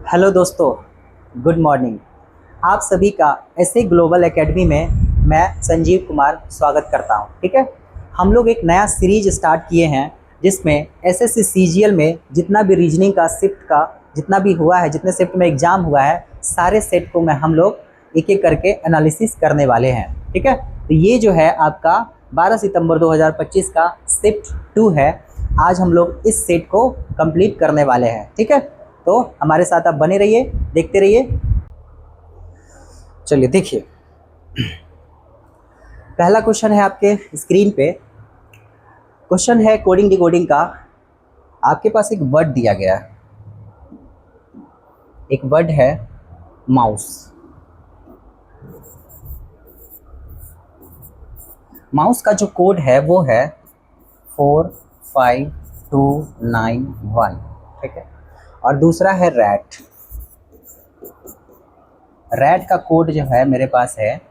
Hello दोस्तों, good morning. आप सभी का ऐसे ग्लोबल एकेडमी में मैं संजीव कुमार स्वागत करता हूं। ठीक है, हम लोग एक नया सीरीज स्टार्ट किए हैं जिसमें एसएससी सीजीएल में जितना भी रीजनिंग का शिफ्ट का जितना भी हुआ है, जितने शिफ्ट में एग्जाम हुआ है, सारे सेट को मैं हम लोग एक एक करके एनालिसिस करने वाले हैं। ठीक है, तो ये जो है आपका 12 सितंबर 2025 का शिफ्ट 2 है। आज हम लोग इस सेट को कंप्लीट करने वाले हैं। ठीक है, तो हमारे साथ आप बने रहिए, देखते रहिए। चलिए देखिए, पहला क्वेश्चन है आपके स्क्रीन पे। क्वेश्चन है कोडिंग डिकोडिंग का। आपके पास एक वर्ड दिया गया है, एक वर्ड है माउस। माउस का जो कोड है वो है 45291। ठीक है, और दूसरा है रैट। रैट का कोड जो है मेरे पास है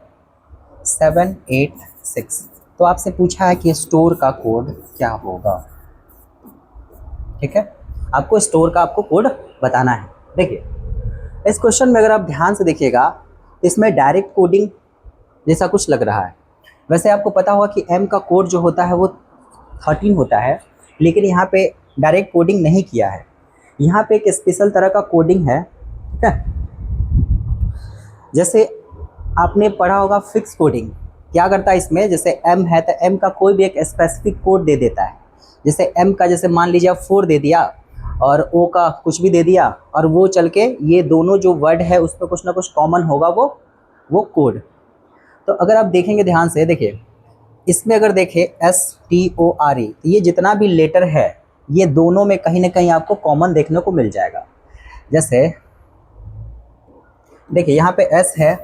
786। तो आपसे पूछा है कि स्टोर का कोड क्या होगा। ठीक है, आपको स्टोर का कोड बताना है। देखिए, इस क्वेश्चन में अगर आप ध्यान से देखिएगा, इसमें डायरेक्ट कोडिंग जैसा कुछ लग रहा है। वैसे आपको पता होगा कि एम का कोड जो होता है वो 13 होता है, लेकिन यहाँ पे डायरेक्ट कोडिंग नहीं किया है। यहाँ पे एक स्पेशल तरह का कोडिंग है। ठीक है, जैसे आपने पढ़ा होगा फिक्स कोडिंग। क्या करता है इसमें, जैसे एम है तो एम का कोई भी एक स्पेसिफिक कोड दे देता है। जैसे एम का जैसे मान लीजिए 4 दे दिया और ओ का कुछ भी दे दिया, और वो चल के ये दोनों जो वर्ड है उसमें कुछ ना कुछ कॉमन होगा वो कोड। तो अगर आप देखेंगे ध्यान से, देखिए इसमें अगर देखें STORE, तो ये जितना भी लेटर है ये दोनों में कहीं ना कहीं आपको कॉमन देखने को मिल जाएगा। जैसे देखिए यहाँ पे S है,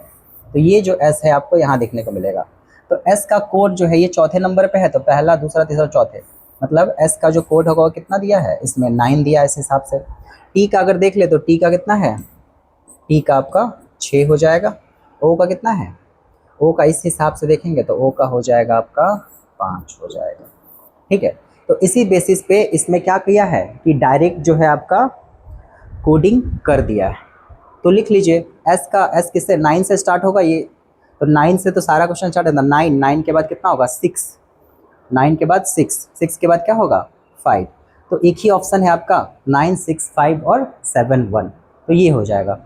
तो ये जो S है आपको यहाँ देखने को मिलेगा। तो S का कोड जो है ये चौथे नंबर पे है, तो पहला दूसरा तीसरा चौथे, मतलब S का जो कोड होगा वो कितना दिया है, इसमें 9 दिया है इस हिसाब से। T का अगर देख ले तो T का कितना है, T का आपका 6 हो जाएगा। O का कितना है, O का इस हिसाब से देखेंगे तो O का हो जाएगा आपका 5 हो जाएगा। ठीक है, तो इसी बेसिस पे इसमें क्या किया है कि डायरेक्ट जो है आपका कोडिंग कर दिया है। तो लिख लीजिए S किससे 9 से स्टार्ट होगा ये, तो 9 से तो सारा क्वेश्चन स्टार्ट होता है। 9 के बाद कितना होगा 6, 9 के बाद 6 के बाद क्या होगा 5। तो एक ही ऑप्शन है आपका 9, 6, 5 और 7, 1, तो ये हो जाएगा।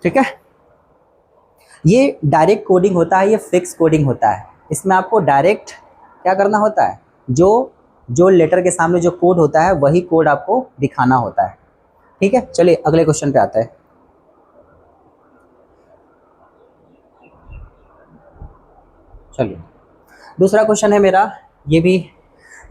ठीक है, ये डायरेक्ट कोडिंग होता है, ये फिक्स कोडिंग होता है। इसमें आपको डायरेक्ट क्या करना होता है, जो लेटर के सामने जो कोड होता है वही कोड आपको दिखाना होता है। ठीक है, चलिए अगले क्वेश्चन पे आते हैं। चलिए दूसरा क्वेश्चन है मेरा। ये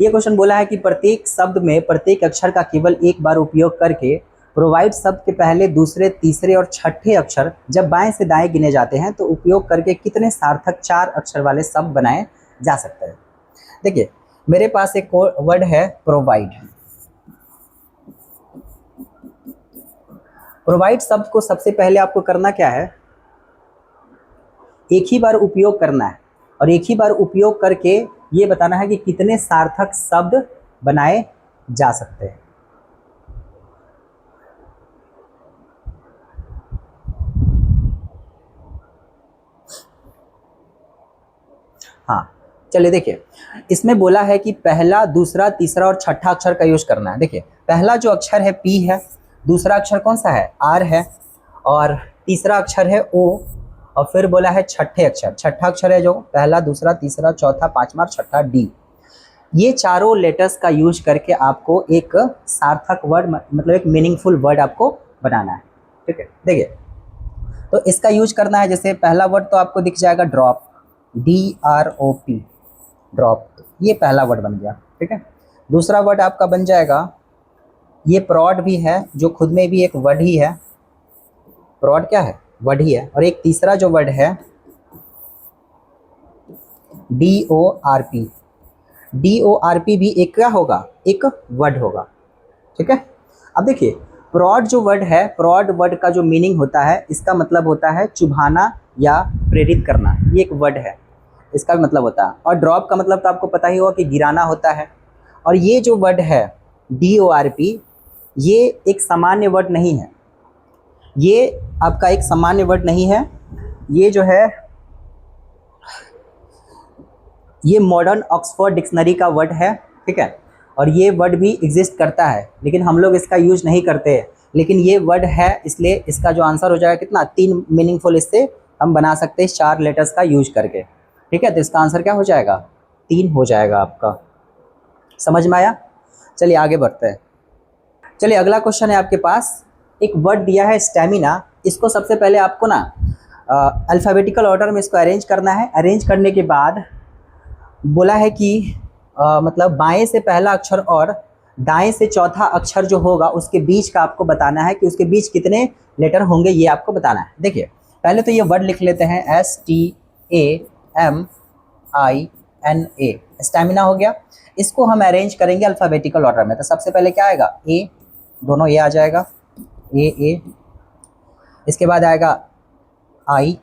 क्वेश्चन बोला है कि प्रत्येक शब्द में प्रत्येक अक्षर का केवल एक बार उपयोग करके प्रोवाइड शब्द के पहले, दूसरे, तीसरे और छठे अक्षर जब बाएं से दाएं गिने जाते हैं तो उपयोग करके कितने सार्थक 4 अक्षर वाले शब्द बनाए जा सकते हैं। देखिए मेरे पास एक वर्ड है प्रोवाइड। प्रोवाइड शब्द को सबसे पहले आपको करना क्या है, एक ही बार उपयोग करना है, और एक ही बार उपयोग करके ये बताना है कि कितने सार्थक शब्द बनाए जा सकते हैं। हाँ, चलिए देखिए, इसमें बोला है कि पहला, दूसरा, तीसरा और छठा अक्षर का यूज करना है। देखिए पहला जो अक्षर है P है, दूसरा अक्षर कौन सा है R है, और तीसरा अक्षर है O, और फिर बोला है छठे अक्षर, छठा अक्षर है जो पहला, दूसरा, तीसरा, चौथा, पांचवा और छठा D। ये चारों लेटर्स का यूज करके आपको एक सार्थक वर्ड, मतलब एक मीनिंगफुल वर्ड आपको बनाना है। ठीक है, देखिए तो इसका यूज करना है। जैसे पहला वर्ड तो आपको दिख जाएगा ड्रॉप, DROP, ड्रॉप, ये पहला वर्ड बन गया। ठीक है, दूसरा वर्ड आपका बन जाएगा, ये प्रॉड भी है जो खुद में भी एक वर्ड ही है, प्रॉड क्या है, वर्ड ही है। और एक तीसरा जो वर्ड है DORP, DORP भी एक क्या होगा, एक वर्ड होगा। ठीक है, अब देखिए प्रॉड जो वर्ड है, प्रॉड वर्ड का जो मीनिंग होता है, इसका मतलब होता है चुभाना या प्रेरित करना, ये एक वर्ड है, इसका भी मतलब होता है। और ड्रॉप का मतलब तो आपको पता ही होगा कि गिराना होता है। और ये जो वर्ड है DORP, ये एक सामान्य वर्ड नहीं है, ये आपका एक सामान्य वर्ड नहीं है, ये जो है ये मॉडर्न ऑक्सफोर्ड डिक्शनरी का वर्ड है, ठीक है। और ये वर्ड भी एग्जिस्ट करता है, लेकिन हम लोग इसका यूज नहीं करते हैं, लेकिन ये वर्ड है, इसलिए इसका जो आंसर हो जाएगा कितना, 3 मीनिंगफुल इससे हम बना सकते हैं 4 लेटर्स का यूज करके, ठीक है। तो इसका आंसर क्या हो जाएगा, 3 हो जाएगा आपका। समझ में आया? चलिए आगे बढ़ते हैं। चलिए अगला क्वेश्चन है आपके पास, एक वर्ड दिया है स्टैमिना। इसको सबसे पहले आपको ना अल्फ़ाबेटिकल ऑर्डर में इसको अरेंज करना है। अरेंज करने के बाद बोला है कि मतलब बाएं से पहला अक्षर और दाएं से चौथा अक्षर जो होगा उसके बीच का आपको बताना है कि उसके बीच कितने लेटर होंगे, ये आपको बताना है। देखिए पहले तो ये वर्ड लिख लेते हैं, STAMINA, स्टैमिना हो गया। इसको हम अरेंज करेंगे अल्फ़ाबेटिकल ऑर्डर में। तो सबसे पहले क्या आएगा, ए, दोनों ये आ जाएगा, ए। इसके बाद आएगा IMNS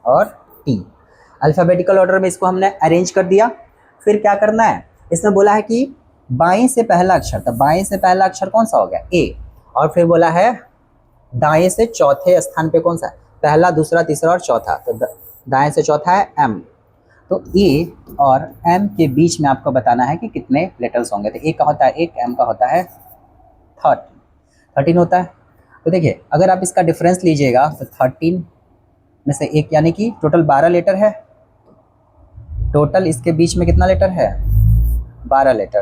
और T। अल्फ़ाबेटिकल ऑर्डर में इसको हमने अरेंज कर दिया। फिर क्या करना है, इसमें बोला है कि बाएं से पहला अक्षर, तो बाएं से पहला अक्षर कौन सा हो गया, ए। और फिर बोला है दाएं से चौथे स्थान पे कौन सा है, पहला, दूसरा, तीसरा और चौथा। तो दाएं से चौथा है एम। तो ए और एम के बीच में आपको बताना है कि कितने लेटर्स होंगे। तो ए का होता है 1, एम का होता है 13 होता है। तो देखिए अगर आप इसका डिफरेंस लीजिएगा तो 13 में से 1 यानी कि टोटल 12 लेटर है। टोटल इसके बीच में कितना लेटर है, 12 लेटर।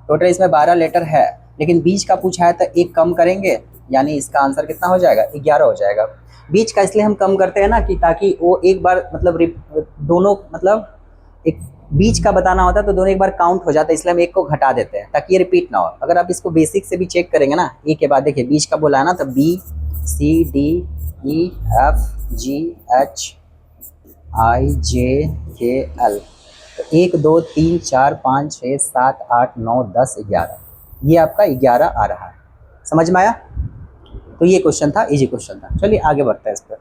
टोटल इसमें 12 लेटर है, लेकिन बीच का पूछा है तो 1 कम करेंगे, यानी इसका आंसर कितना हो जाएगा, 11 हो जाएगा। बीच का इसलिए हम कम करते हैं ना कि ताकि वो एक बार मतलब दोनों मतलब एक बीच का बताना होता है तो दोनों एक बार काउंट हो जाता है, इसलिए हम 1 को घटा देते हैं ताकि ये रिपीट ना हो। अगर आप इसको बेसिक से भी चेक करेंगे ना, ए के बाद देखिए बीच का बोला है ना, तो BCDEFGHIJKL। तो 1 2 3 4 5 6 7 8 9 10 11, ये आपका 11 आ रहा है। समझ में आया? तो ये क्वेश्चन था, इजी क्वेश्चन था। चलिए आगे बढ़ते हैं इस पर।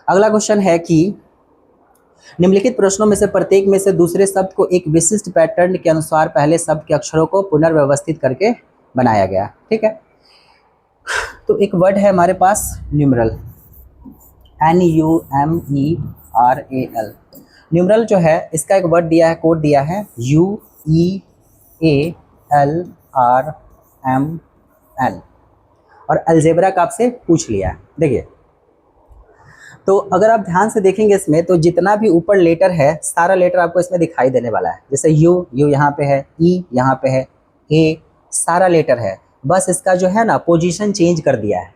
अगला क्वेश्चन है कि निम्नलिखित प्रश्नों में से प्रत्येक में से दूसरे शब्द को एक विशिष्ट पैटर्न के अनुसार पहले शब्द के अक्षरों को पुनर्व्यवस्थित करके बनाया गया, ठीक है। तो एक वर्ड है हमारे पास न्यूमरल, NUMERAL। न्यूमरल जो है इसका एक वर्ड दिया है, कोड दिया है UEALRMN, और अलजेब्रा का आपसे पूछ लिया है। देखिए तो अगर आप ध्यान से देखेंगे इसमें, तो जितना भी ऊपर लेटर है सारा लेटर आपको इसमें दिखाई देने वाला है। जैसे यू यहाँ पे है, ई यहाँ पे है, ए, सारा लेटर है, बस इसका जो है ना पोजीशन चेंज कर दिया है,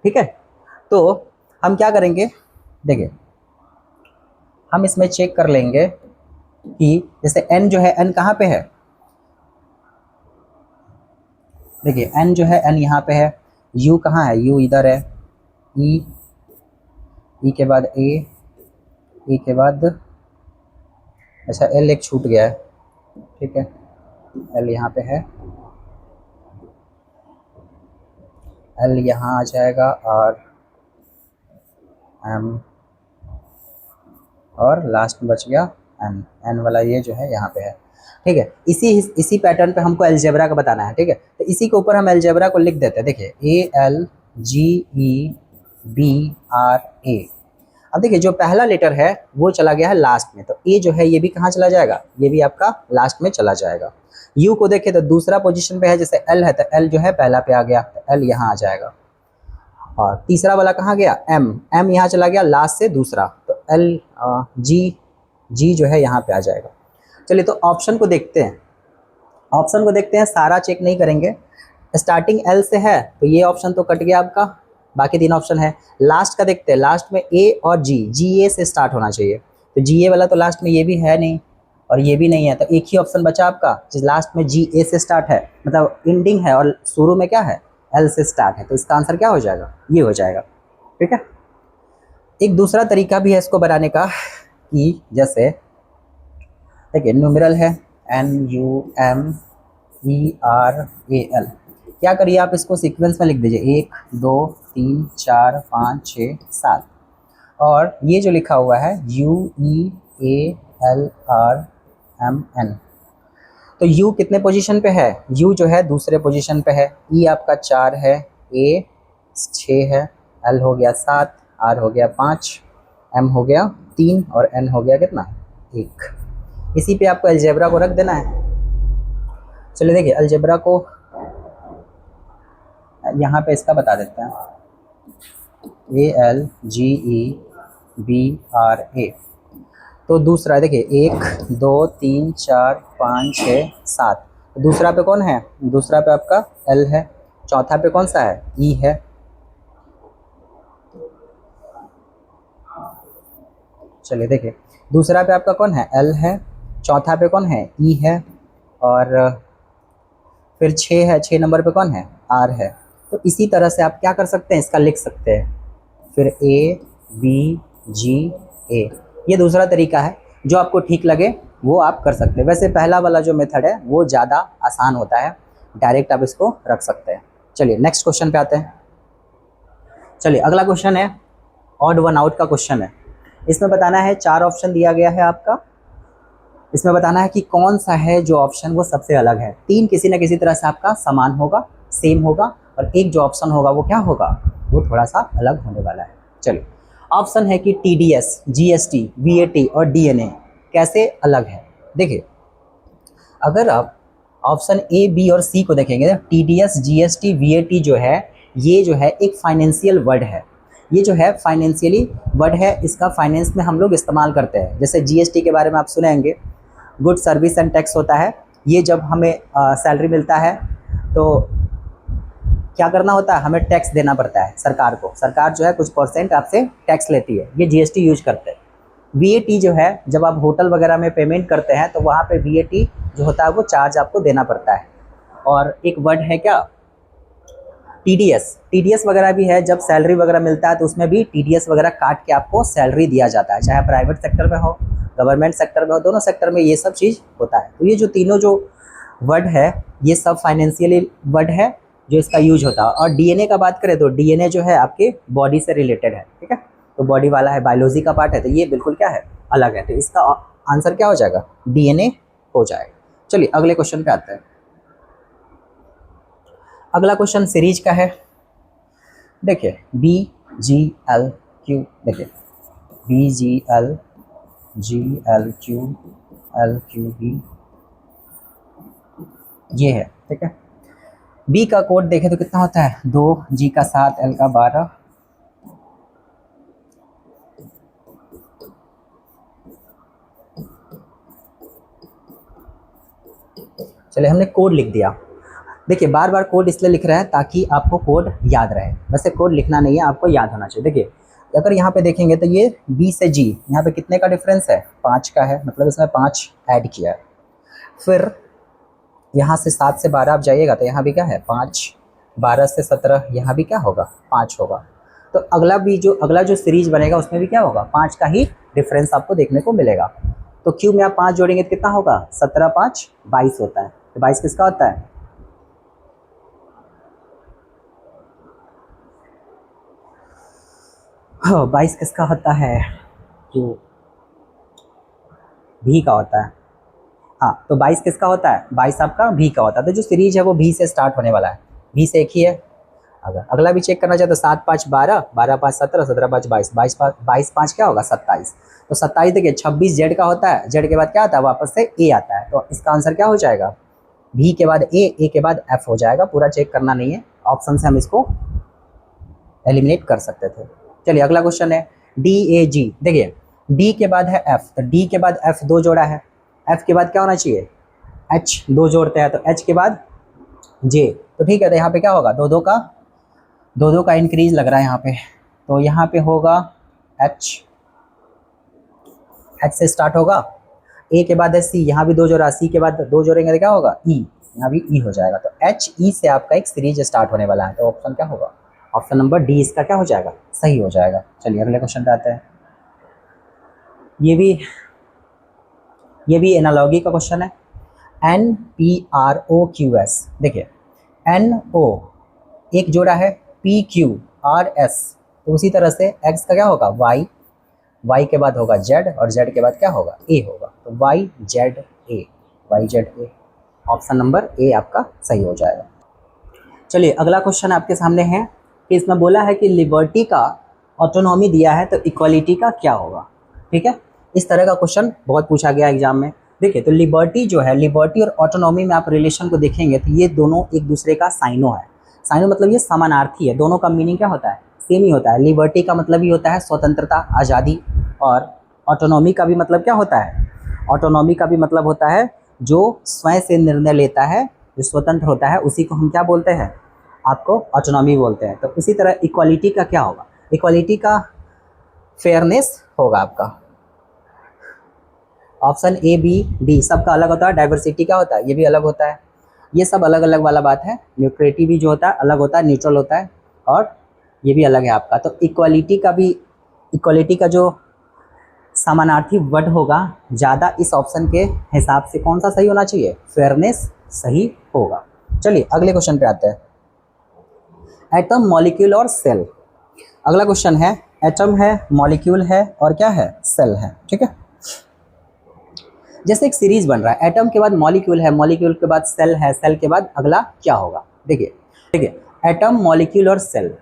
ठीक है। तो हम क्या करेंगे, देखिए हम इसमें चेक कर लेंगे कि जैसे एन जो है, एन कहाँ पे है, देखिए एन जो है, एन यहाँ पे है। यू कहाँ है, यू इधर है। ई के बाद ए के बाद अच्छा एल एक छूट गया है, ठीक है, एल यहाँ पे है, एल यहाँ आ जाएगा, और एम, और लास्ट में बच गया एन। एन वाला ये जो है यहाँ पे है, ठीक है। इसी पैटर्न पे हमको अलजेब्रा का बताना है, ठीक है। तो इसी के ऊपर हम अलजेब्रा को लिख देते हैं। देखिए ALGEBRA। अब देखिए जो पहला लेटर है वो चला गया है लास्ट में, तो ए जो है ये भी कहाँ चला जाएगा, ये भी आपका लास्ट में चला जाएगा। यू को देखें तो दूसरा पोजीशन पे है, जैसे एल है तो एल जो है पहला पे आ गया, तो एल यहाँ आ जाएगा। और तीसरा वाला कहाँ गया, एम, एम यहाँ चला गया लास्ट से दूसरा, तो एल जी जो है यहाँ पे आ जाएगा। चलिए तो ऑप्शन को देखते हैं, सारा चेक नहीं करेंगे। स्टार्टिंग एल से है तो ये ऑप्शन तो कट गया आपका, बाकी 3 ऑप्शन है। लास्ट का देखते हैं, लास्ट में ए और जी ए से स्टार्ट होना चाहिए, तो जी ए वाला तो लास्ट में ये भी है नहीं और ये भी नहीं है, तो एक ही ऑप्शन बचा आपका जिस लास्ट में जी ए से स्टार्ट है, मतलब एंडिंग है और शुरू में क्या है, एल से स्टार्ट है। तो इसका आंसर क्या हो जाएगा, ये हो जाएगा, ठीक है। एक दूसरा तरीका भी है इसको बनाने का, कि जैसे देखिए न्यूमेरल है NUMERAL। क्या करिए आप इसको सीक्वेंस में लिख दीजिए, 1 2 3 4 5 6 7, और ये जो लिखा हुआ है UEALRMN, तो U कितने पोजीशन पे है, U जो है दूसरे पोजीशन पे है, E आपका 4 है, A 6 है, L हो गया 7, R हो गया 5, M हो गया 3 और N हो गया कितना 1। इसी पे आपको अलजेब्रा को रख देना है। चलिए देखिए अलजेब्रा को यहाँ पे इसका बता देते हैं, ALGEBRA। तो दूसरा देखिए 1 2 3 4 5 6 7, दूसरा पे कौन है, दूसरा पे आपका L है, चौथा पे कौन सा है E है। चलिए देखिए दूसरा पे आपका कौन है L है, चौथा पे कौन है E है, और फिर 6 है, 6 नंबर पे कौन है R है। तो इसी तरह से आप क्या कर सकते हैं, इसका लिख सकते हैं, फिर ABGA। ये दूसरा तरीका है, जो आपको ठीक लगे वो आप कर सकते हैं। वैसे पहला वाला जो मेथड है वो ज़्यादा आसान होता है, डायरेक्ट आप इसको रख सकते हैं। चलिए नेक्स्ट क्वेश्चन पे आते हैं। चलिए अगला क्वेश्चन है ऑड वन आउट का क्वेश्चन है। इसमें बताना है 4 ऑप्शन दिया गया है आपका, इसमें बताना है कि कौन सा है जो ऑप्शन वो सबसे अलग है। 3 किसी न किसी तरह से आपका समान होगा, सेम होगा, और एक जो ऑप्शन होगा वो क्या होगा, वो थोड़ा सा अलग होने वाला है। चलिए ऑप्शन है कि TDS, GST, VAT और DNA कैसे अलग है। देखिए अगर आप ऑप्शन A, B और C को देखेंगे, TDS, GST, VAT जो है ये जो है एक फाइनेंशियल वर्ड है। ये जो है फाइनेंशियली वर्ड है, इसका फाइनेंस में हम लोग इस्तेमाल करते हैं। जैसे GST के बारे में आप सुनेंगे, गुड सर्विस एंड टैक्स होता है। ये जब हमें सैलरी मिलता है तो क्या करना होता है, हमें टैक्स देना पड़ता है सरकार को। सरकार जो है कुछ % आपसे टैक्स लेती है, ये GST यूज करते हैं। VAT जो है जब आप होटल वगैरह में पेमेंट करते हैं तो वहाँ पे VAT जो होता है वो चार्ज आपको देना पड़ता है। और एक वर्ड है क्या TDS वगैरह भी है, जब सैलरी वगैरह मिलता है तो उसमें भी TDS वगैरह काट के आपको सैलरी दिया जाता है, चाहे प्राइवेट सेक्टर में हो, गवर्नमेंट सेक्टर में हो, दोनों सेक्टर में ये सब चीज़ होता है। तो ये जो तीनों जो वर्ड है ये सब फाइनेंशियली वर्ड है जो इसका यूज होता है। और DNA का बात करें तो DNA जो है आपके बॉडी से रिलेटेड है, ठीक है, तो बॉडी वाला है, बायोलॉजी का पार्ट है, तो ये बिल्कुल क्या है अलग है। तो इसका आंसर क्या हो जाएगा, DNA हो जाएगा। चलिए अगले क्वेश्चन पे आते हैं। अगला क्वेश्चन सीरीज का है। देखिए BGLQ, देखिए BGLGLQLQB ये है, ठीक है। B का कोड देखें तो कितना होता है 2, G का 7, L का 12। चलिए हमने कोड लिख दिया। देखिए बार बार कोड इसलिए लिख रहे हैं ताकि आपको कोड याद रहे, वैसे कोड लिखना नहीं है, आपको याद होना चाहिए। देखिए अगर यहाँ पे देखेंगे तो ये B से G यहाँ पे कितने का डिफरेंस है, 5 का है, मतलब इसमें 5 ऐड किया है। फिर यहाँ से 7 से 12 आप जाइएगा तो यहाँ भी क्या है 5, 12 से 17 यहाँ भी क्या होगा 5 होगा। तो अगला जो सीरीज बनेगा उसमें भी क्या होगा 5 का ही डिफरेंस आपको देखने को मिलेगा। तो क्यू में आप 5 जोड़ेंगे तो कितना होगा 17 5 22 होता है। तो 22 किसका होता है, हाँ 22 किसका होता है, जो भी का होता है। हाँ तो 22 किसका होता है, 22 आपका भी का होता है। तो जो सीरीज है वो भी से स्टार्ट होने वाला है, भी से एक ही है। अगर अगला भी चेक करना चाहे तो 7 5 12, 12 5 17, 17 5 22, 22 5 क्या होगा 27। तो 27 देखिए 26 जेड का होता है, जेड के बाद क्या आता है वापस से ए आता है। तो इसका आंसर क्या हो जाएगा, भी के बाद ए के बाद एफ हो जाएगा। पूरा चेक करना नहीं है, ऑप्शन से हम इसको एलिमिनेट कर सकते थे। चलिए अगला क्वेश्चन है DAG। देखिए डी के बाद है एफ, तो डी के बाद एफ 2 जोड़ा है, एफ के बाद क्या होना चाहिए एच 2 जोड़ते हैं, तो एच के बाद जे। तो ठीक है, तो यहाँ पे क्या होगा 2 का इंक्रीज लग रहा है यहाँ पे। तो यहाँ पे होगा एच से स्टार्ट होगा, ए के बाद है सी, यहाँ भी 2 जोड़ा, सी के बाद 2 जोड़ेंगे तो क्या होगा ई, यहाँ भी ई हो जाएगा। तो एच ई से आपका एक सीरीज स्टार्ट होने वाला है। तो ऑप्शन क्या होगा, ऑप्शन नंबर डी इसका क्या हो जाएगा, सही हो जाएगा। चलिए अगले क्वेश्चन पे आते हैं। ये भी एनालॉजी का क्वेश्चन है। NPROQS। देखिए NO एक जोड़ा है, PQRS, तो उसी तरह से X का क्या होगा Y के बाद होगा Z, और Z के बाद क्या होगा A होगा। तो YZA। ऑप्शन नंबर ए आपका सही हो जाएगा। चलिए अगला क्वेश्चन आपके सामने है कि इसमें बोला है कि लिबर्टी का ऑटोनॉमी दिया है तो इक्वालिटी का क्या होगा। ठीक है, इस तरह का क्वेश्चन बहुत पूछा गया एग्जाम में। देखिए तो लिबर्टी जो है, लिबर्टी और ऑटोनॉमी में आप रिलेशन को देखेंगे तो ये दोनों एक दूसरे का साइनो है। साइनो मतलब ये समानार्थी है, दोनों का मीनिंग क्या होता है, सेम ही होता है। लिबर्टी का मतलब ही होता है स्वतंत्रता, आज़ादी, और ऑटोनॉमी का भी मतलब क्या होता है, ऑटोनॉमी का भी मतलब होता है जो स्वयं से निर्णय लेता है, जो स्वतंत्र होता है, उसी को हम क्या बोलते हैं, आपको ऑटोनॉमी बोलते हैं। तो इसी तरह इक्वालिटी का क्या होगा, इक्वालिटी का फेयरनेस होगा आपका। ऑप्शन ए बी डी सबका अलग होता है। डाइवर्सिटी क्या होता है, ये भी अलग होता है। ये सब अलग अलग वाला बात है। न्यूट्रलिटी भी जो होता है अलग होता है, न्यूट्रल होता है, और ये भी अलग है आपका। तो इक्वालिटी का भी, इक्वालिटी का जो समानार्थी वर्ड होगा ज़्यादा इस ऑप्शन के हिसाब से कौन सा सही होना चाहिए, फेयरनेस सही होगा। चलिए अगले क्वेश्चन पे आते हैं, एटम, मॉलिक्यूल और सेल। अगला क्वेश्चन है, एटम है, मॉलिक्यूल है और क्या है, सेल है। ठीक है, जैसे एक सीरीज बन रहा है, एटम के बाद मॉलिक्यूल है, मॉलिक्यूल के बाद सेल है, सेल के बाद अगला क्या होगा। देखिए देखिए, एटम, मॉलिक्यूल और सेल।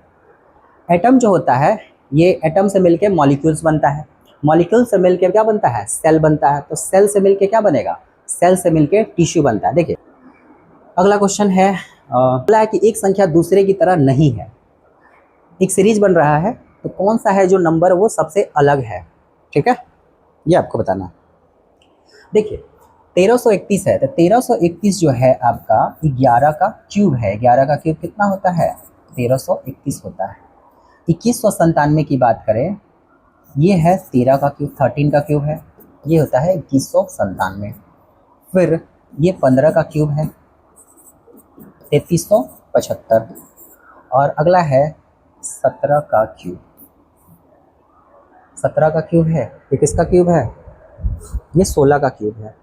एटम जो होता है ये एटम से मिलके मॉलिक्यूल्स बनता है, मॉलिक्यूल से मिलके क्या बनता है, सेल बनता है। तो सेल से मिलके क्या बनेगा, सेल से मिलके टिश्यू बनता है। देखिए अगला क्वेश्चन है, बोला है कि एक संख्या दूसरे की तरह नहीं है। एक सीरीज बन रहा है तो कौन सा है जो नंबर वो सबसे अलग है। ठीक है, ये आपको बताना। देखिए 1331 है, तो 1331 जो है आपका 11 का क्यूब है। 11 का क्यूब कितना होता है, 1331 होता है। 2197 की बात करें, ये है 13 का क्यूब, 13 का क्यूब है, ये होता है 2197। फिर ये 15 का क्यूब है, 3375, और अगला है 17 का क्यूब। 17 का क्यूब है, ये किसका क्यूब है, ये 16 का क्यूब है।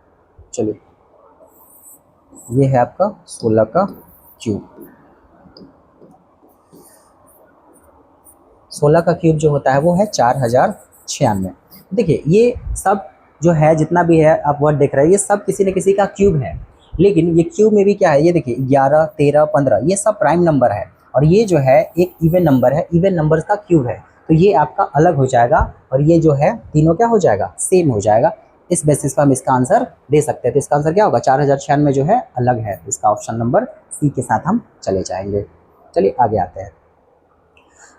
चलिए ये है आपका 16 का क्यूब। 16 का क्यूब जो होता है वो है 4096। देखिए ये सब जो है, जितना भी है आप वर्ड देख रहे हैं, ये सब किसी न किसी का क्यूब है। लेकिन ये क्यूब में भी क्या है, ये देखिए 11, 13, 15 ये सब प्राइम नंबर है, और ये जो है एक इवन नंबर है, इवन नंबर्स का क्यूब है। तो ये आपका अलग हो जाएगा, और ये जो है तीनों क्या हो जाएगा, सेम हो जाएगा। इस बेसिस पर हम इसका आंसर दे सकते हैं। तो इसका आंसर क्या होगा, 4096 जो है अलग है। इसका ऑप्शन नंबर सी के साथ हम चले जाएंगे। चलिए आगे आते हैं।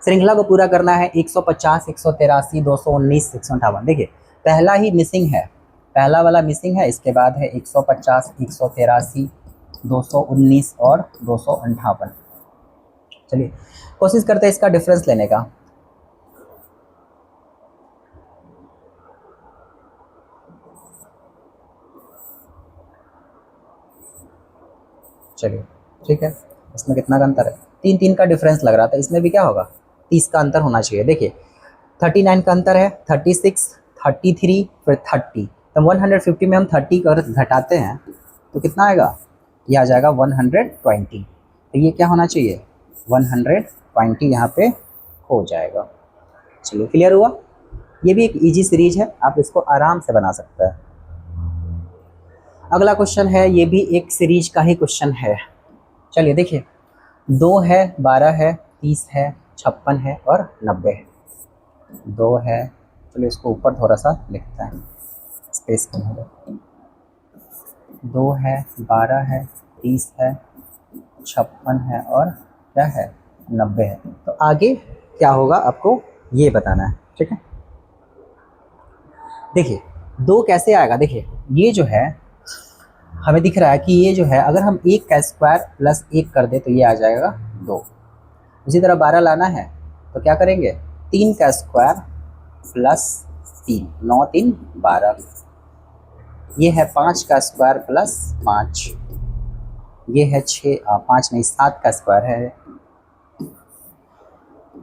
श्रृंखला को पूरा करना है 150, 183, 219, 158। देखिए पहला ही मिसिंग है, पहला वाला मिसिंग है। इसके बाद है 150, 183, 219 और 258। चलिए कोशिश करते हैं इसका डिफरेंस लेने का। चलिए ठीक है, इसमें कितना का अंतर है, 3 का डिफरेंस लग रहा था, इसमें भी क्या होगा 30 का अंतर होना चाहिए। देखिए 39 का अंतर है, 36, 33, फिर 30। तो 150 में हम 30 कर घटाते हैं तो कितना आएगा, ये आ जाएगा 120। तो ये क्या होना चाहिए, 120 यहाँ पे हो जाएगा। चलिए क्लियर हुआ। ये भी एक इजी सीरीज है, आप इसको आराम से बना सकते हैं। अगला क्वेश्चन है, ये भी एक सीरीज का ही क्वेश्चन है। चलिए देखिए 2 है, 12 है, 30 है, 56 है और 90 है। 2 है, चलिए इसको ऊपर थोड़ा सा लिखते हैं, स्पेस कम हो जाए। 2 है, 12 है, 30 है, 56 है और क्या है, 90 है। तो आगे क्या होगा आपको ये बताना है। ठीक है, देखिए 2 कैसे आएगा। देखिए ये जो है हमें दिख रहा है कि ये जो है, अगर हम 1 का स्क्वायर प्लस 1 कर दे तो ये आ जाएगा 2। उसी तरह 12 लाना है तो क्या करेंगे, 3 का स्क्वायर प्लस 3, 9 3 12। ये है 5 का स्क्वायर प्लस 5, ये है 5 नहीं 7 का स्क्वायर है।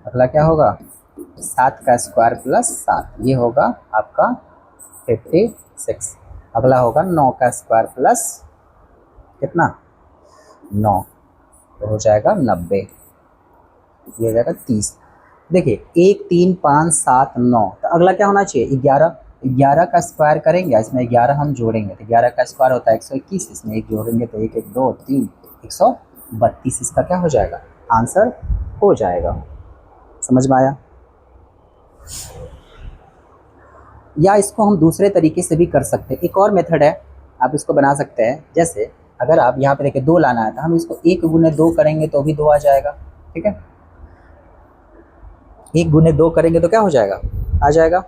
अगला क्या होगा, 7 का स्क्वायर प्लस 7, ये होगा आपका 56। अगला होगा 9 का स्क्वायर प्लस कितना, 9, तो हो जाएगा 90, ये हो जाएगा 30। देखिए 1 3 5 7 9, तो अगला क्या होना चाहिए 11। 11 का स्क्वायर करेंगे, इसमें 11 हम जोड़ेंगे तो 11 का स्क्वायर होता है 121, इसमें एक जोड़ेंगे तो 1 1 2 3 132, इसका क्या हो जाएगा, आंसर हो जाएगा। समझ में आया? या इसको हम दूसरे तरीके से भी कर सकते हैं, एक और मेथड है, आप इसको बना सकते हैं। जैसे अगर आप यहाँ पे देखिए 2 लाना है तो हम इसको 1 गुने 2 करेंगे तो भी 2 आ जाएगा, ठीक है। 1 गुने 2 करेंगे तो क्या हो जाएगा, आ जाएगा।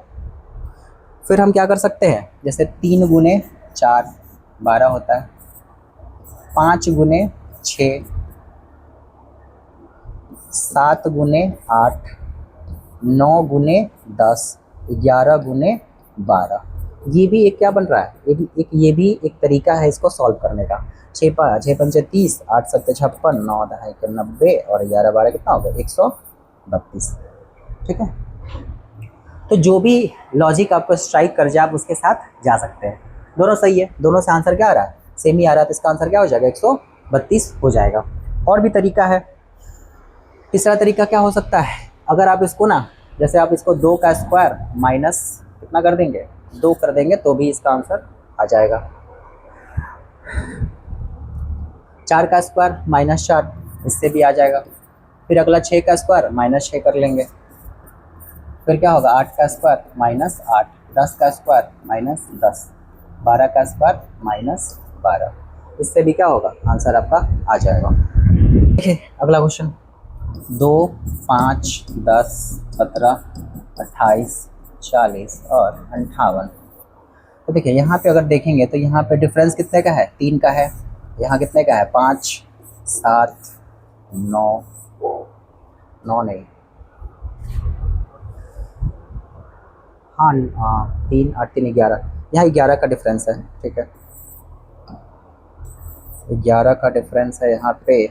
फिर हम क्या कर सकते हैं, जैसे 3 गुने 4 12 होता है, 5 गुने 6, 7 गुने 8, 9 गुने 10, 11 गुने 12। ये भी एक क्या बन रहा है, ये भी एक तरीका है इसको सॉल्व करने का। 6 पंचे 30, 8 सत्ते 56, 9 दहाई के 90 और 11 12 कितना हो गया, 132, ठीक है। तो जो भी लॉजिक आपको स्ट्राइक कर जाए आप उसके साथ जा सकते हैं। दोनों सही है, दोनों से आंसर क्या आ रहा है, सेम ही आ रहा है, तो इसका आंसर क्या हो जाएगा, 132 हो जाएगा। और भी तरीका है। तीसरा तरीका क्या हो सकता है, अगर आप इसको ना, जैसे आप इसको 2 का स्क्वायर माइनस कितना कर देंगे, 2 कर देंगे तो भी इसका आंसर आ जाएगा। 4 का स्क्वायर माइनस 4, इससे भी आ जाएगा। फिर अगला 6 का स्क्वायर माइनस 6 कर लेंगे, फिर क्या होगा, 8 का स्क्वायर माइनस 8, 10 का स्क्वायर माइनस 10, 12 का स्क्वायर माइनस 12, इससे भी क्या होगा, आंसर आपका आ जाएगा। देखिए अगला क्वेश्चन, 2 5 10 17 28 40 और 58। तो देखिए यहाँ पे अगर देखेंगे तो यहाँ पे डिफरेंस कितने का है, 3 का है। यहाँ कितने का है, 5 7 9 नहीं, हाँ 3 8 3 11, यहाँ 11 का डिफरेंस है, ठीक है। 11 का डिफरेंस है यहाँ पे,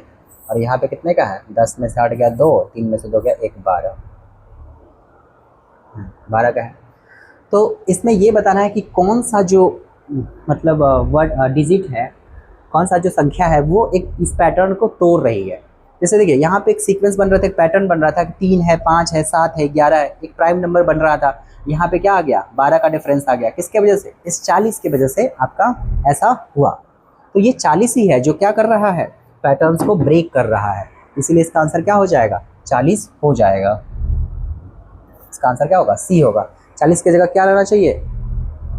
और यहाँ पे कितने का है, 10 में से 8 गया 2, 3 में से 2 गया 1, 12 का है। तो इसमें ये बताना है कि कौन सा जो मतलब वर्ड डिजिट है, कौन सा जो संख्या है वो एक इस पैटर्न को तोड़ रही है। जैसे देखिए यहाँ पे एक सीक्वेंस बन रहा था, एक पैटर्न बन रहा था कि 3 है 5 है 7 है 11 है, एक प्राइम नंबर बन रहा था। यहाँ पे क्या आ गया, 12 का डिफरेंस आ गया, किसके वजह से, इस 40 की वजह से आपका ऐसा हुआ। तो ये 40 ही है जो क्या कर रहा है, पैटर्न्स को ब्रेक कर रहा है, इसीलिए इसका आंसर क्या हो जाएगा, 40 हो जाएगा। इसका आंसर क्या होगा, सी होगा। 40 की जगह क्या रहना चाहिए,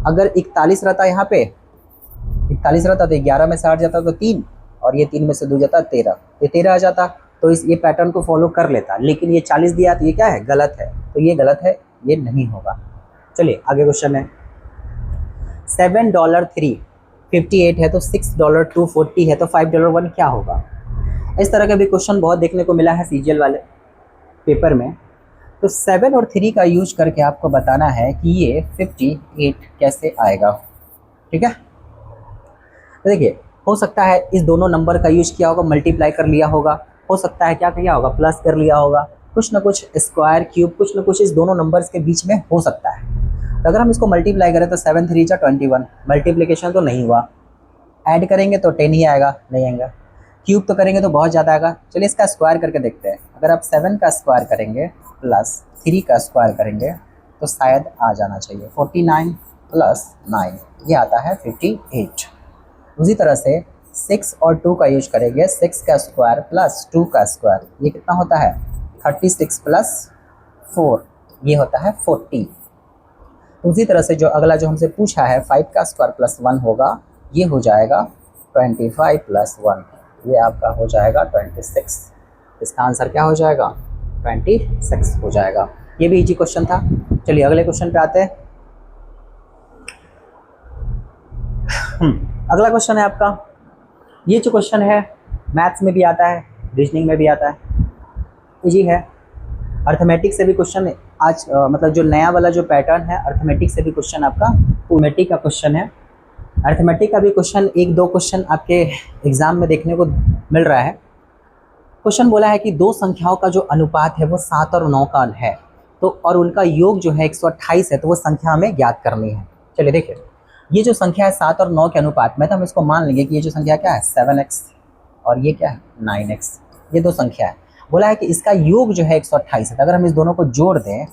अगर 41 रहता यहाँ पे, 41 रहता तो 11 में से 8 जाता तो 3, और ये 3 में से 2 जाता 13, ये 13 आ जाता, तो इस ये पैटर्न को फॉलो कर लेता। लेकिन ये 40 दिया तो ये क्या है, गलत है, तो ये गलत है, ये नहीं होगा। चलिए आगे क्वेश्चन है, $7.358 है तो $6.240 है तो $5.1 क्या होगा। इस तरह का भी क्वेश्चन बहुत देखने को मिला है सीजीएल वाले पेपर में। तो 7 और 3 का यूज करके आपको बताना है कि ये 58 कैसे आएगा, ठीक है। तो देखिए हो सकता है इस दोनों नंबर का यूज किया होगा, मल्टीप्लाई कर लिया होगा, हो सकता है क्या किया होगा, प्लस कर लिया होगा, कुछ ना कुछ स्क्वायर क्यूब कुछ ना कुछ इस दोनों नंबर्स के बीच में हो सकता है। तो अगर हम इसको मल्टीप्लाई करें तो 7 3 21, मल्टीप्लिकेशन तो नहीं हुआ, ऐड करेंगे तो 10 ही आएगा, नहीं आएगा, क्यूब तो करेंगे तो बहुत ज़्यादा आएगा। चलिए इसका स्क्वायर करके देखते हैं। अगर आप 7 का स्क्वायर करेंगे प्लस 3 का स्क्वायर करेंगे तो शायद आ जाना चाहिए 49 प्लस 9, ये आता है 58। उसी तरह से 6 और 2 का यूज करेंगे, 6 का स्क्वायर प्लस 2 का स्क्वायर, ये कितना होता है 36 प्लस 4, ये होता है 40। उसी तरह से जो अगला जो हमसे पूछा है 5 का स्क्वायर प्लस 1 होगा, ये हो जाएगा 25 प्लस 1, ये आपका हो जाएगा 26। इसका आंसर क्या हो जाएगा, 26 हो जाएगा। ये भी इजी क्वेश्चन था। चलिए अगले क्वेश्चन पे आते हैं। अगला क्वेश्चन है आपका, ये जो क्वेश्चन है मैथ्स में भी आता है, रीजनिंग में भी आता है, इजी है। अर्थमेटिक से भी क्वेश्चन आज मतलब जो नया वाला जो पैटर्न है, अर्थमेटिक से भी क्वेश्चन आपका अर्थमेटिक का क्वेश्चन है। अर्थमेटिक का भी क्वेश्चन 1-2 क्वेश्चन आपके एग्जाम में देखने को मिल रहा है। क्वेश्चन बोला है कि दो संख्याओं का जो अनुपात है वो 7 और 9 का है, तो और उनका योग जो है 128 है, तो वो संख्या हमें ज्ञात करनी है। चलिए देखिए, ये जो संख्या है 7 और 9 के अनुपात में, तो हम इसको मान लेंगे कि ये जो संख्या क्या है 7x और ये क्या है 9x, ये दो संख्या है। बोला है कि इसका योग जो है 128 है, तो अगर हम इस दोनों को जोड़ दें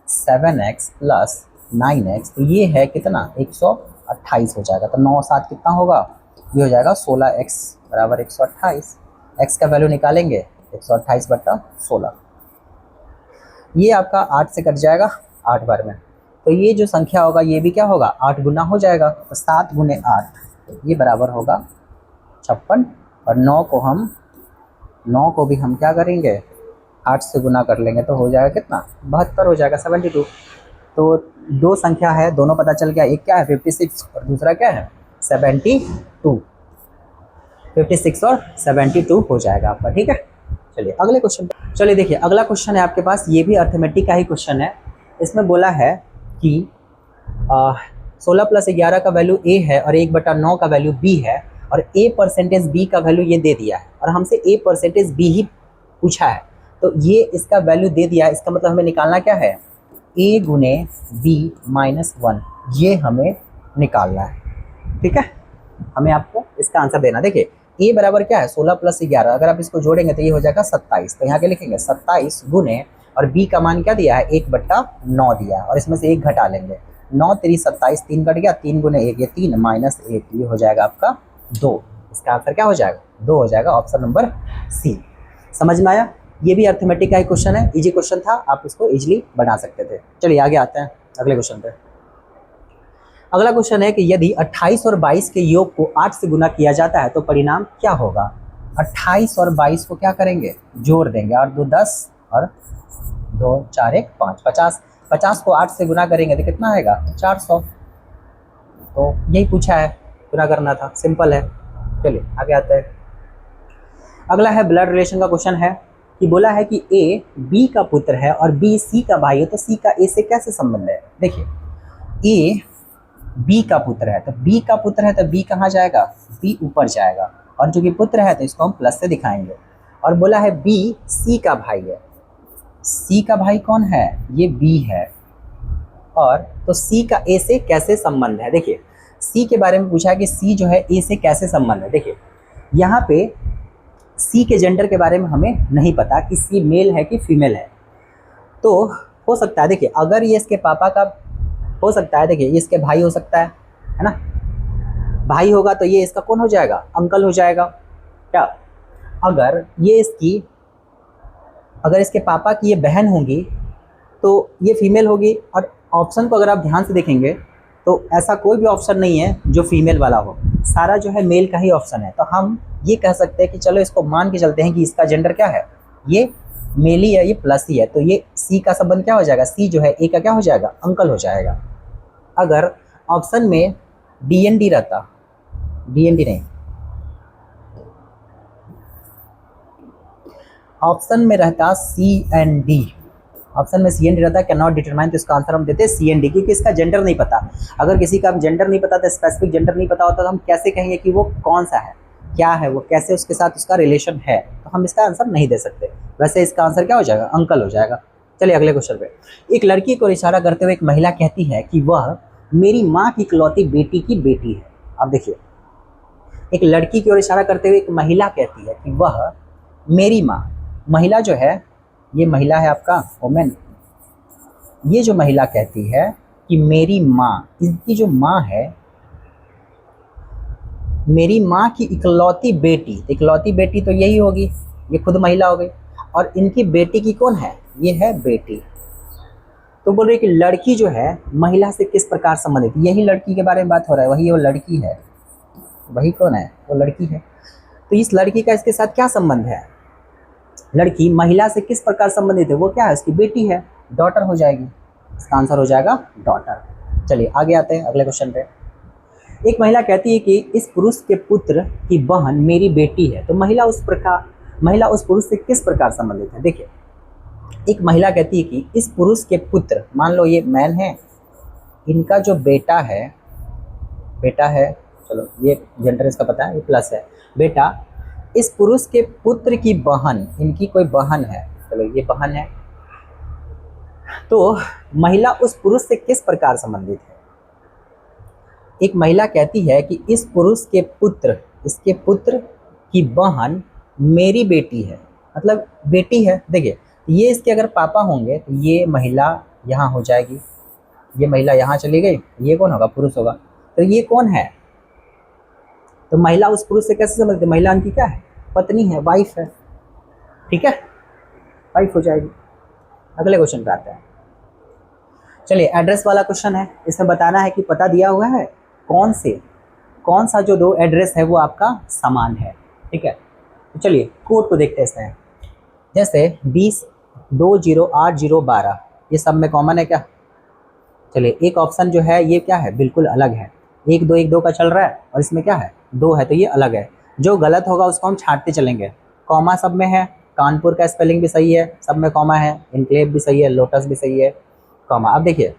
7x प्लस 9x, तो ये है कितना 128 हो जाएगा। तो 9 7 कितना होगा, ये हो जाएगा 16x बराबर 128। x का वैल्यू निकालेंगे 128/16, ये आपका 8 से कट जाएगा 8 बार में। तो ये जो संख्या होगा ये भी क्या होगा 8 गुना हो जाएगा। तो 7 गुने 8 ये बराबर होगा 56, और 9 को भी हम क्या करेंगे 8 से गुना कर लेंगे तो हो जाएगा कितना 72 हो जाएगा 72। तो दो संख्या है, दोनों पता चल गया, एक क्या है 56 और दूसरा क्या है 72। 56 और 72 हो जाएगा आपका, ठीक है। चलिए अगले क्वेश्चन पे चलिए। देखिए अगला क्वेश्चन है आपके पास, ये भी अर्थमेटिक का ही क्वेश्चन है। इसमें बोला है कि 16 + 11 का वैल्यू a है और 1/9 का वैल्यू b है, और a% b का वैल्यू ये दे दिया है, और हमसे a% b ही पूछा है। तो ये इसका वैल्यू दे दिया है, इसका मतलब हमें निकालना क्या है a गुने b - 1, ये हमें निकालना है, ठीक है। हमें आपको इसका आंसर देना। देखिए a बराबर क्या है 16 + 11, अगर आप इसको जोड़ेंगे तो ये हो जाएगा 27। तो यहाँ के लिखेंगे 27 गुने, और b का मान क्या दिया है 1/9 दिया है, और इसमें से 1 घटा लेंगे, 9 3 27, 3 कट गया, 3 गुने 1 ये 3 - 1 ये हो जाएगा आपका 2। इसका आंसर क्या हो जाएगा 2 हो जाएगा, ऑप्शन नंबर सी। समझ में आया। ये भी अर्थमेटिक का ही क्वेश्चन है, इजी क्वेश्चन था, आप इसको इजीली बना सकते थे। चलिए आगे आते हैं अगले क्वेश्चन पे। अगला क्वेश्चन है कि यदि 28 और 22 के योग को 8 से गुना किया जाता है तो परिणाम क्या होगा। 28 और 22 को क्या करेंगे जोड़ देंगे, और 2 10 और 2 4 1 5 50, 50 को 8 से गुना करेंगे तो कितना आएगा 400। तो यही पूछा है, गुना करना था, सिंपल है। चलिए आगे आते हैं। अगला है ब्लड रिलेशन का क्वेश्चन है कि बोला है कि a b का पुत्र है और b c का भाई है, तो c का a से कैसे संबंध है। देखिए a b का पुत्र है, तो b का पुत्र है तो b कहाँ जाएगा b ऊपर जाएगा, और जो कि पुत्र है तो इसको हम प्लस से दिखाएंगे। और बोला है b c का भाई है, c का भाई कौन है ये b है, और तो c का a से कैसे संबंध है। देखिए c के बारे में पूछा है कि c जो है a से कैसे संबंध है। देखिए यहाँ पे c के जेंडर के बारे में हमें नहीं पता कि c मेल है कि फीमेल है, तो हो सकता है देखिए अगर ये इसके पापा का हो सकता है, देखिए ये इसके भाई हो सकता है ना, भाई होगा तो ये इसका कौन हो जाएगा अंकल हो जाएगा क्या। अगर इसके पापा की ये बहन होंगी तो ये फीमेल होगी, और ऑप्शन को अगर आप ध्यान से देखेंगे तो ऐसा कोई भी ऑप्शन नहीं है जो फीमेल वाला हो, सारा जो है मेल का ही ऑप्शन है। तो हम ये कह सकते हैं कि चलो इसको मान के चलते हैं कि इसका जेंडर क्या है ये मेल ही है, ये प्लस ही है, तो ये सी का संबंध क्या हो जाएगा सी जो है ए का क्या हो जाएगा अंकल हो जाएगा। अगर ऑप्शन में DND रहता, DND नहीं, ऑप्शन में रहता CND, ऑप्शन में CND रहता है कैन नॉट डिटरमाइन, तो इसका आंसर हम देते हैं CND, क्योंकि इसका जेंडर नहीं पता। अगर किसी का जेंडर नहीं पता तो स्पेसिफिक जेंडर नहीं पता होता तो हम कैसे कहेंगे कि वो कौन सा है क्या है, वो कैसे उसके साथ उसका रिलेशन है, तो हम इसका आंसर नहीं दे सकते। वैसे इसका आंसर क्या हो जाएगा अंकल हो जाएगा। चलिए अगले क्वेश्चन पे। एक लड़की को इशारा करते हुए एक महिला कहती है कि वह मेरी माँ की इकलौती बेटी की बेटी है। अब देखिए एक लड़की की ओर इशारा करते हुए एक महिला कहती है कि वह मेरी माँ, महिला जो है ये महिला है आपका वोमेन, ये जो महिला कहती है कि मेरी माँ, इनकी जो माँ है मेरी माँ की इकलौती बेटी, इकलौती बेटी तो यही होगी, ये खुद महिला हो गई, और इनकी बेटी की कौन है ये है बेटी। तो बोल रही कि लड़की जो है महिला से किस प्रकार संबंधित, यही लड़की के बारे में बात हो रहा है, वही वो लड़की है, वही कौन है वो लड़की है। तो इस लड़की का इसके साथ क्या संबंध है, लड़की महिला से किस प्रकार संबंधित है, वो क्या है उसकी बेटी है, डॉटर हो जाएगी, इसका आंसर हो जाएगा डॉटर। चलिए आगे आते हैं अगले क्वेश्चन पे। एक महिला कहती है कि इस पुरुष के पुत्र की बहन मेरी बेटी है, तो महिला उस पुरुष से किस प्रकार संबंधित है। देखिए एक महिला कहती है कि इस पुरुष के पुत्र, मान लो ये मैन है, इनका जो बेटा है, चलो ये जेंडर इसका पता है, ये प्लस है, बेटा इस पुरुष के पुत्र की बहन, इनकी कोई बहन है, चलो ये बहन है, तो महिला उस पुरुष से किस प्रकार संबंधित है। एक महिला कहती है कि इस पुरुष के पुत्र, इसके पुत्र की बहन मेरी बेटी है, मतलब बेटी है। देखिए ये इसके अगर पापा होंगे तो ये महिला यहाँ हो जाएगी, ये महिला यहाँ चली गई, ये कौन होगा? पुरुष होगा। तो ये कौन है? तो महिला उस पुरुष से कैसे समझते? महिला उनकी क्या है? पत्नी है, वाइफ है। ठीक है, वाइफ हो जाएगी। अगले क्वेश्चन पे आते हैं। चलिए, एड्रेस वाला क्वेश्चन है। इसमें बताना है कि पता दिया हुआ है कौन सा जो दो एड्रेस है वो आपका समान है। ठीक है, तो चलिए कोड को देखते हैं इसमें। जैसे 20, 20, 80, 12 ये सब में कॉमन है क्या? चलिए, एक ऑप्शन जो है ये क्या है? बिल्कुल अलग है। 1, 2 का चल रहा है और इसमें क्या है? 2 है, तो ये अलग है। जो गलत होगा उसको हम छांटते चलेंगे। कॉमा सब में है, कानपुर का स्पेलिंग भी सही है, सब में कॉमा है, इनक्लेव भी सही है, लोटस भी सही है, कॉमा। अब देखिए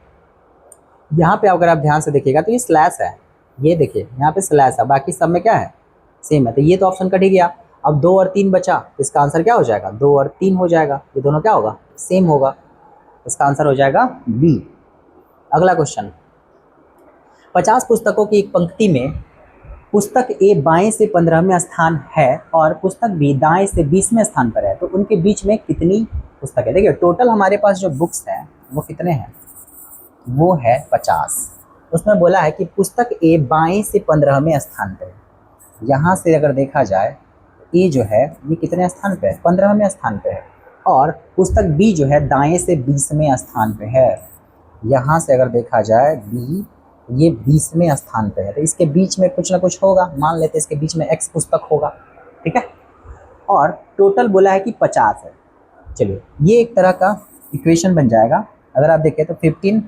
यहाँ पे अगर आप ध्यान से देखिएगा तो ये स्लैश है, ये देखिए यहाँ पे स्लैश है, बाकी सब में क्या है? सेम है। तो ये तो ऑप्शन कट ही गया। अब 2 और 3 बचा, इसका आंसर क्या हो जाएगा? 2 और 3 हो जाएगा, ये दोनों क्या होगा? सेम होगा। इसका आंसर हो जाएगा बी। अगला क्वेश्चन, 50 पुस्तकों की एक पंक्ति में पुस्तक ए बाएं से 15वें स्थान है और पुस्तक बी दाएं से 20वें स्थान पर है, तो उनके बीच में कितनी पुस्तक है? देखिए टोटल हमारे पास जो बुक्स हैं वो कितने हैं? वो है 50। उसमें बोला है कि पुस्तक ए बाएं से 15वें स्थान पर है। यहाँ से अगर देखा जाए ए जो है ये कितने स्थान पे है? 15वें स्थान पे है। और पुस्तक बी जो है दाएं से 20वें स्थान पे है। यहाँ से अगर देखा जाए बी ये 20वें स्थान पे है, तो इसके बीच में कुछ ना कुछ होगा। मान लेते हैं इसके बीच में एक्स पुस्तक होगा। ठीक है, और टोटल बोला है कि 50 है। चलिए, ये एक तरह का इक्वेशन बन जाएगा। अगर आप देखें तो 15x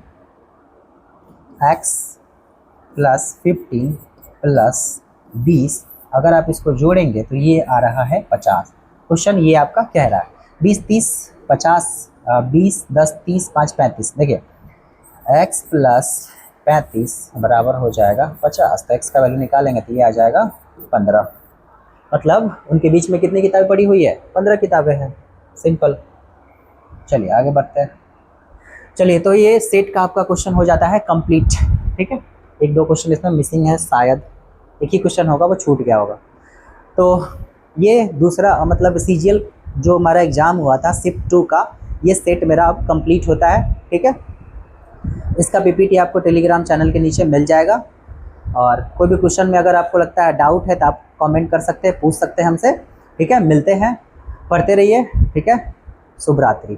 + 15 + 20, अगर आप इसको जोड़ेंगे तो ये आ रहा है 50। क्वेश्चन ये आपका कह रहा है 20, 30, 50, 20, 10, 30, 5, 35। देखिए x + 35 बराबर हो जाएगा 50। तो x का वैल्यू निकालेंगे तो ये आ जाएगा 15। मतलब उनके बीच में कितनी किताबें पड़ी हुई है? 15 किताबें हैं। सिंपल। चलिए आगे बढ़ते हैं। चलिए, तो ये सेट का आपका क्वेश्चन हो जाता है कंप्लीट। ठीक है, 1-2 क्वेश्चन इसमें मिसिंग है, शायद एक ही क्वेश्चन होगा वो छूट गया होगा। तो ये दूसरा मतलब सीजीएल जो हमारा एग्ज़ाम हुआ था शिफ्ट 2 का, ये सेट मेरा अब कंप्लीट होता है। ठीक है, इसका पीपीटी आपको टेलीग्राम चैनल के नीचे मिल जाएगा। और कोई भी क्वेश्चन में अगर आपको लगता है डाउट है तो आप कमेंट कर सकते हैं, पूछ सकते हैं हमसे। ठीक है, मिलते हैं, पढ़ते रहिए। ठीक है, शुभ रात्रि।